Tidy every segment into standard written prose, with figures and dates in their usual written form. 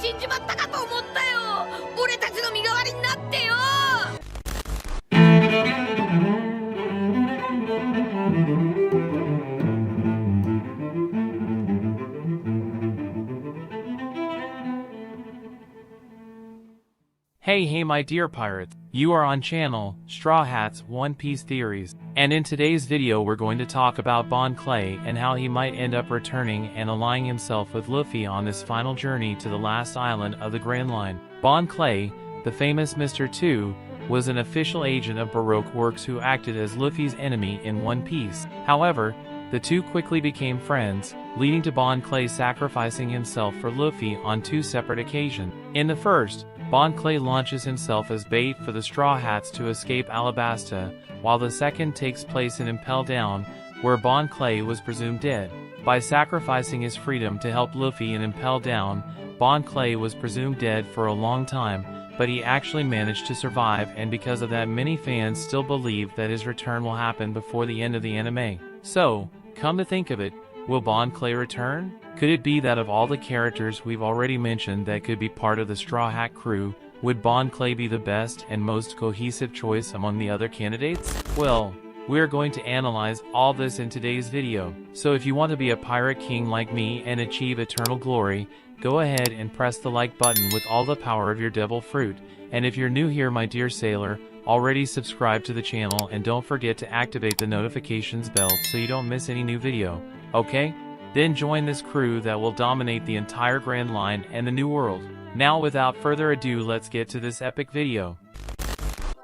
死んじまったかと思ったよ。俺たちの身代わりになってよ。 Hey my dear pirates, you are on channel, Straw Hat's One Piece Theories, and in today's video we're going to talk about Bon Clay and how he might end up returning and allying himself with Luffy on this final journey to the last island of the Grand Line. Bon Clay, the famous Mr. 2, was an official agent of Baroque Works who acted as Luffy's enemy in One Piece. However, the two quickly became friends, leading to Bon Clay sacrificing himself for Luffy on two separate occasions. In the first, Bon Clay launches himself as bait for the Straw Hats to escape Alabasta, while the second takes place in Impel Down, where Bon Clay was presumed dead. By sacrificing his freedom to help Luffy in Impel Down, Bon Clay was presumed dead for a long time, but he actually managed to survive, and because of that many fans still believe that his return will happen before the end of the anime. So, come to think of it, will Bon Clay return? Could it be that of all the characters we've already mentioned that could be part of the Straw Hat crew, would Bon Clay be the best and most cohesive choice among the other candidates? Well, we're going to analyze all this in today's video. So if you want to be a pirate king like me and achieve eternal glory, go ahead and press the like button with all the power of your devil fruit. And if you're new here my dear sailor, already subscribe to the channel and don't forget to activate the notifications bell so you don't miss any new video, okay? Then join this crew that will dominate the entire Grand Line and the New World. Now without further ado, let's get to this epic video.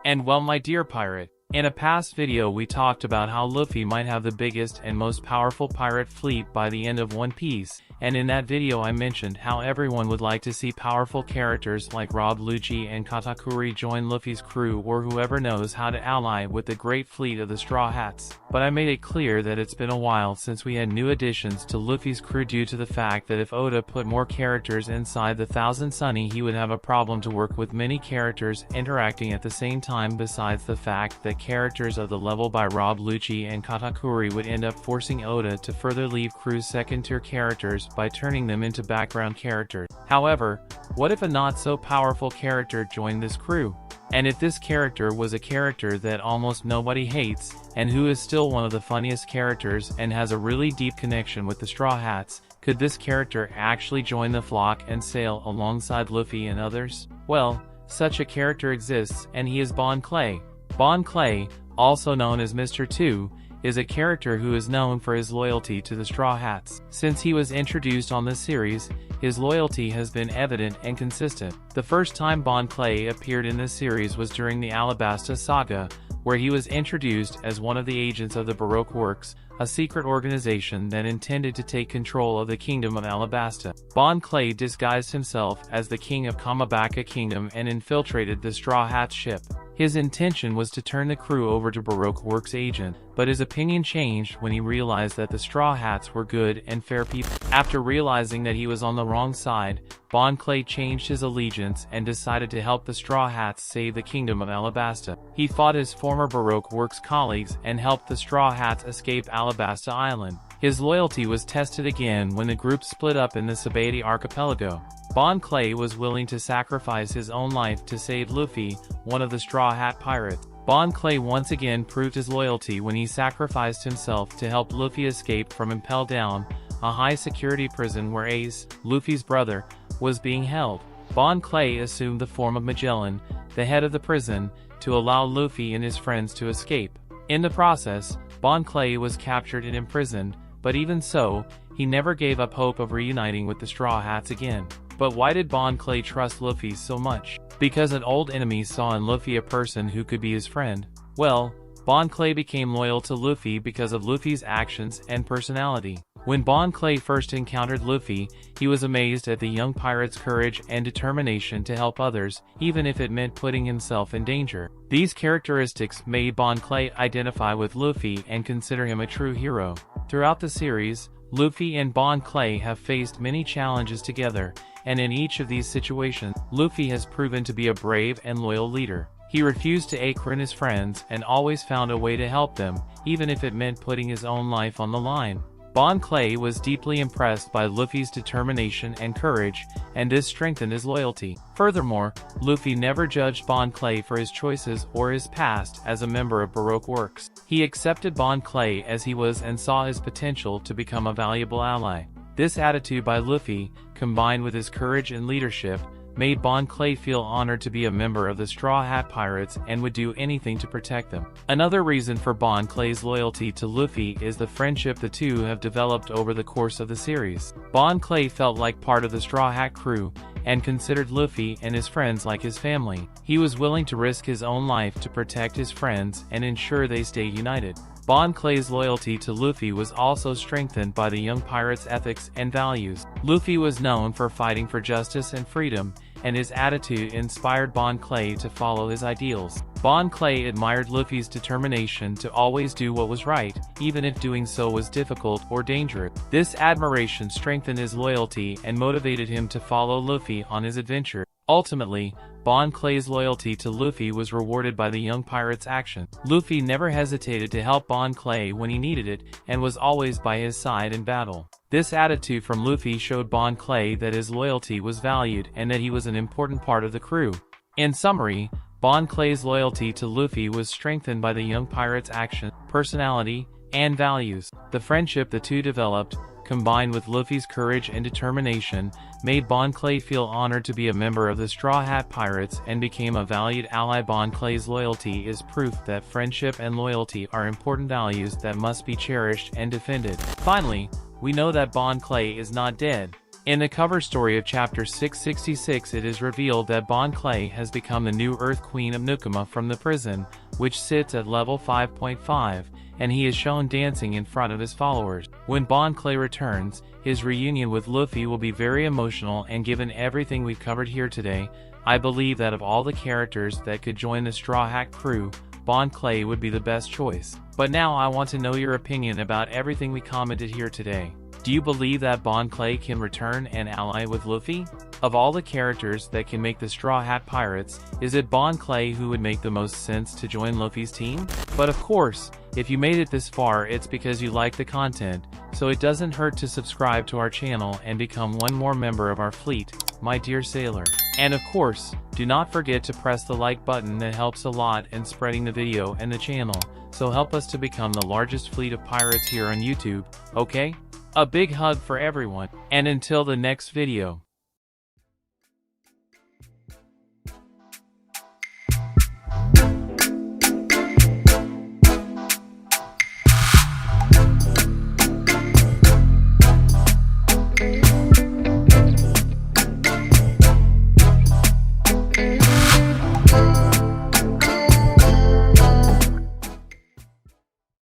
And well my dear pirate, in a past video we talked about how Luffy might have the biggest and most powerful pirate fleet by the end of One Piece, and in that video I mentioned how everyone would like to see powerful characters like Rob Lucci and Katakuri join Luffy's crew, or whoever knows how to ally with the great fleet of the Straw Hats. But I made it clear that it's been a while since we had new additions to Luffy's crew due to the fact that if Oda put more characters inside the Thousand Sunny he would have a problem to work with many characters interacting at the same time, besides the fact that characters of the level by Rob Lucci and Katakuri would end up forcing Oda to further leave crew's second-tier characters by turning them into background characters. However, what if a not-so-powerful character joined this crew? And if this character was a character that almost nobody hates, and who is still one of the funniest characters and has a really deep connection with the Straw Hats, could this character actually join the flock and sail alongside Luffy and others? Well, such a character exists, and he is Bon Clay. Bon Clay, also known as Mr. 2, is a character who is known for his loyalty to the Straw Hats. Since he was introduced on this series, his loyalty has been evident and consistent. The first time Bon Clay appeared in this series was during the Alabasta saga, where he was introduced as one of the agents of the Baroque Works, a secret organization that intended to take control of the kingdom of Alabasta. Bon Clay disguised himself as the king of Kamabaka Kingdom and infiltrated the Straw Hats ship. His intention was to turn the crew over to Baroque Works agent, but his opinion changed when he realized that the Straw Hats were good and fair people. After realizing that he was on the wrong side, Bon Clay changed his allegiance and decided to help the Straw Hats save the kingdom of Alabasta. He fought his former Baroque Works colleagues and helped the Straw Hats escape Alabasta Island. His loyalty was tested again when the group split up in the Sabaody archipelago. Bon Clay was willing to sacrifice his own life to save Luffy, one of the Straw Hat pirates. Bon Clay once again proved his loyalty when he sacrificed himself to help Luffy escape from Impel Down, a high-security prison where Ace, Luffy's brother, was being held. Bon Clay assumed the form of Magellan, the head of the prison, to allow Luffy and his friends to escape. In the process, Bon Clay was captured and imprisoned, but even so, he never gave up hope of reuniting with the Straw Hats again. But why did Bon Clay trust Luffy so much? Because an old enemy saw in Luffy a person who could be his friend. Well, Bon Clay became loyal to Luffy because of Luffy's actions and personality. When Bon Clay first encountered Luffy, he was amazed at the young pirate's courage and determination to help others, even if it meant putting himself in danger. These characteristics made Bon Clay identify with Luffy and consider him a true hero. Throughout the series, Luffy and Bon Clay have faced many challenges together, and in each of these situations, Luffy has proven to be a brave and loyal leader. He refused to ache his friends and always found a way to help them, even if it meant putting his own life on the line. Bon Clay was deeply impressed by Luffy's determination and courage, and this strengthened his loyalty. Furthermore, Luffy never judged Bon Clay for his choices or his past as a member of Baroque Works. He accepted Bon Clay as he was and saw his potential to become a valuable ally. This attitude by Luffy, combined with his courage and leadership, made Bon Clay feel honored to be a member of the Straw Hat Pirates and would do anything to protect them. Another reason for Bon Clay's loyalty to Luffy is the friendship the two have developed over the course of the series. Bon Clay felt like part of the Straw Hat crew, and considered Luffy and his friends like his family. He was willing to risk his own life to protect his friends and ensure they stayed united. Bon Clay's loyalty to Luffy was also strengthened by the young pirate's ethics and values. Luffy was known for fighting for justice and freedom, and his attitude inspired Bon Clay to follow his ideals. Bon Clay admired Luffy's determination to always do what was right, even if doing so was difficult or dangerous. This admiration strengthened his loyalty and motivated him to follow Luffy on his adventure. Ultimately, Bon Clay's loyalty to Luffy was rewarded by the young pirate's action. Luffy never hesitated to help Bon Clay when he needed it, and was always by his side in battle. This attitude from Luffy showed Bon Clay that his loyalty was valued and that he was an important part of the crew. In summary, Bon Clay's loyalty to Luffy was strengthened by the young pirate's action, personality, and values. The friendship the two developed, combined with Luffy's courage and determination, made Bon Clay feel honored to be a member of the Straw Hat Pirates and became a valued ally. Bon Clay's loyalty is proof that friendship and loyalty are important values that must be cherished and defended. Finally, we know that Bon Clay is not dead. In the cover story of Chapter 666, it is revealed that Bon Clay has become the new Earth Queen of Nukuma from the prison, which sits at level 5.5, and he is shown dancing in front of his followers. When Bon Clay returns, his reunion with Luffy will be very emotional, and given everything we've covered here today, I believe that of all the characters that could join the Straw Hat crew, Bon Clay would be the best choice. But now I want to know your opinion about everything we commented here today. Do you believe that Bon Clay can return and ally with Luffy? Of all the characters that can make the Straw Hat Pirates, is it Bon Clay who would make the most sense to join Luffy's team? But of course, if you made it this far, it's because you like the content, so it doesn't hurt to subscribe to our channel and become one more member of our fleet, my dear sailor. And of course, do not forget to press the like button. That helps a lot in spreading the video and the channel, so help us to become the largest fleet of pirates here on YouTube, okay? A big hug for everyone, and until the next video.